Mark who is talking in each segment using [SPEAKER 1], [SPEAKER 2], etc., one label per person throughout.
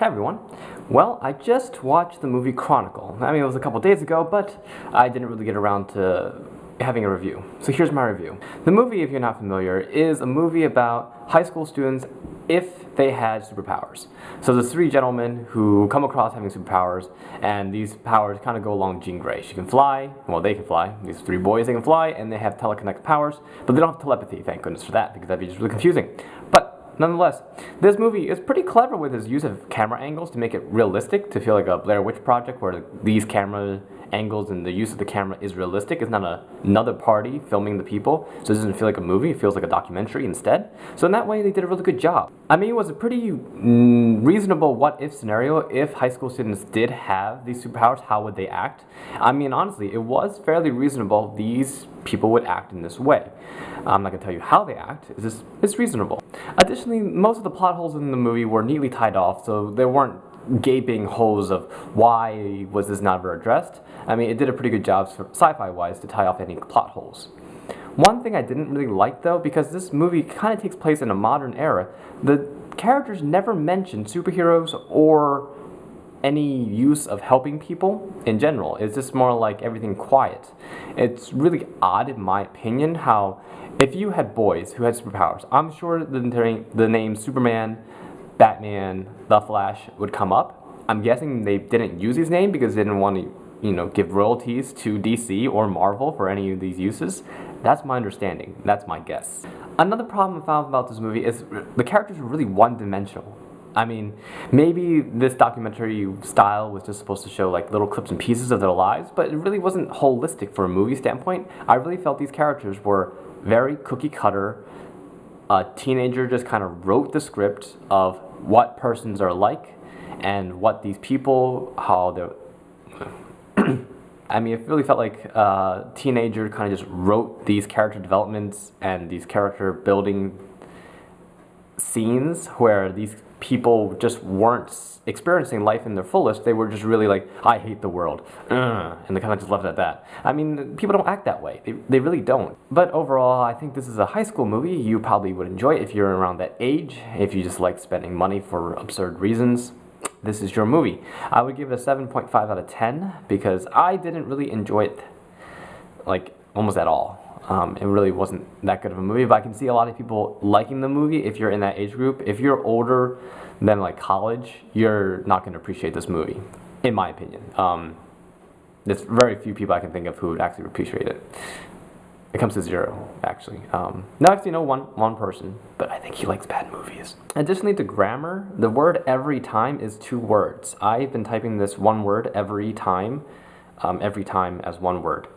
[SPEAKER 1] Hey everyone. Well, I just watched the movie Chronicle. I mean, it was a couple days ago, but I didn't really get around to having a review. So here's my review. The movie, if you're not familiar, is a movie about high school students if they had superpowers. So there's three gentlemen who come across having superpowers, and these powers kind of go along Jean Grey. She can fly, well they can fly, these three boys they can fly, and they have telekinetic powers, but they don't have telepathy, thank goodness for that, because that'd be just really confusing. But nonetheless, this movie is pretty clever with its use of camera angles to make it realistic, to feel like a Blair Witch Project where these camera angles and the use of the camera is realistic. It's not another party filming the people, so it doesn't feel like a movie, it feels like a documentary instead. So in that way, they did a really good job. I mean, it was a pretty reasonable what-if scenario. If high school students did have these superpowers, how would they act? I mean, honestly, it was fairly reasonable these people would act in this way. I'm not going to tell you how they act, it's reasonable. Additionally, most of the plot holes in the movie were neatly tied off, so there weren't gaping holes of why was this never addressed. I mean, it did a pretty good job sci-fi wise to tie off any plot holes. One thing I didn't really like though, because this movie kind of takes place in a modern era, the characters never mention superheroes or any use of helping people in general. It's just more like everything quiet. It's really odd in my opinion how if you had boys who had superpowers, I'm sure the name Superman, Batman, The Flash would come up. I'm guessing they didn't use his name because they didn't want to, give royalties to DC or Marvel for any of these uses. That's my understanding. That's my guess. Another problem I found about this movie is the characters are really one-dimensional. I mean, maybe this documentary style was just supposed to show like little clips and pieces of their lives, but it really wasn't holistic from a movie standpoint. I really felt these characters were very cookie-cutter. A teenager just kind of wrote the script of what persons are like and what these people, how they're... I mean, it really felt like a teenager kind of just wrote these character developments and these character building scenes where these people just weren't experiencing life in their fullest. They were just really like, I hate the world, and they kind of just left it at that. I mean, people don't act that way. They really don't. But overall, I think this is a high school movie. You probably would enjoy it if you're around that age, if you just like spending money for absurd reasons. This is your movie. I would give it a 7.5 out of 10 because I didn't really enjoy it like almost at all. It really wasn't that good of a movie, but I can see a lot of people liking the movie if you're in that age group. If you're older than like college, you're not going to appreciate this movie, in my opinion. There's very few people I can think of who would actually appreciate it. It comes to zero, actually. No, actually, no, one person, but I think he likes bad movies. Additionally to grammar, the word every time is 2 words. I've been typing this one word every time as one word,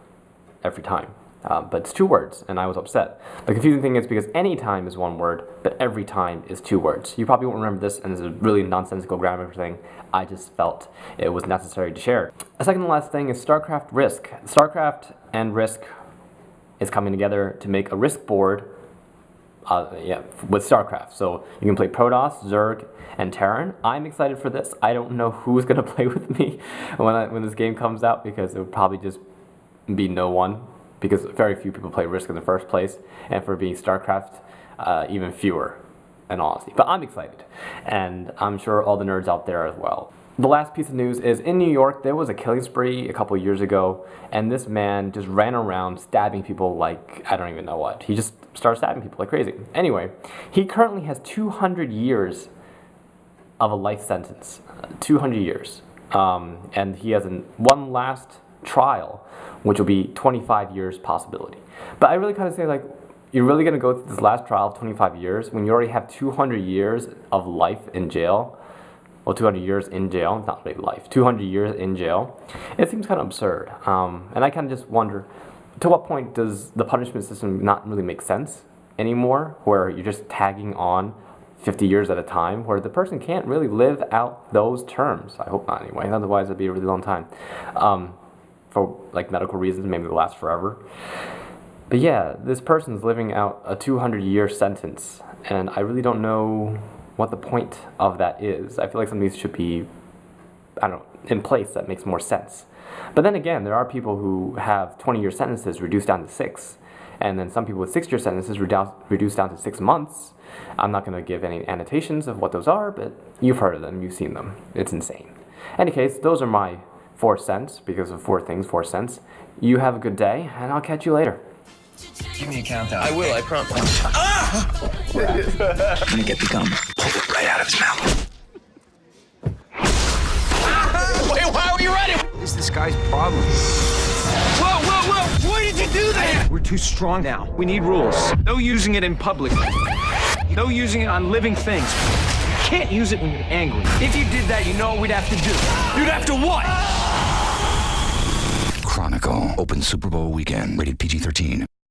[SPEAKER 1] every time. But it's 2 words, and I was upset. The confusing thing is because any time is 1 word, but every time is 2 words. You probably won't remember this, and it's a really nonsensical grammar thing. I just felt it was necessary to share. The second and last thing is Starcraft Risk. Starcraft and Risk is coming together to make a Risk board with Starcraft. So you can play Protoss, Zerg, and Terran. I'm excited for this. I don't know who's going to play with me when this game comes out because it would probably just be no one, because very few people play Risk in the first place, and for being StarCraft, even fewer, in all honesty. But I'm excited, and I'm sure all the nerds out there as well. The last piece of news is in New York, there was a killing spree a couple years ago, and this man just ran around stabbing people like, I don't even know what. He just started stabbing people like crazy. Anyway, he currently has 200 years of a life sentence. 200 years. And he has one last trial, which will be 25 years possibility. But I really kind of say, like, you're really going to go through this last trial of 25 years when you already have 200 years of life in jail? Well, 200 years in jail, not really life, 200 years in jail. It seems kind of absurd. And I kind of just wonder, to what point does the punishment system not really make sense anymore, where you're just tagging on 50 years at a time, where the person can't really live out those terms? I hope not anyway, otherwise it'd be a really long time. For like medical reasons, maybe it'll last forever. But yeah, this person's living out a 200-year sentence, and I really don't know what the point of that is. I feel like some of these should be, I don't know, in place that makes more sense. But then again, there are people who have 20-year sentences reduced down to 6, and then some people with 6-year sentences reduced down to 6 months. I'm not going to give any annotations of what those are, but you've heard of them, you've seen them. It's insane. In any case, those are my 4 cents, because of 4 things, 4 cents. You have a good day, and I'll catch you later.
[SPEAKER 2] Give me a countdown.
[SPEAKER 3] I will, I promise. Ah!
[SPEAKER 2] I'm gonna get the gum. Pull it right out of his mouth.
[SPEAKER 3] Wait, why are you running?
[SPEAKER 2] What is this guy's problem?
[SPEAKER 3] Whoa, whoa, whoa! Why did you do that?
[SPEAKER 2] We're too strong now. We need rules. No using it in public. No using it on living things. You can't use it when you're angry. If you did that, you know what we'd have to do.
[SPEAKER 3] You'd have to what?
[SPEAKER 4] Chronicle. Open Super Bowl weekend. Rated PG-13.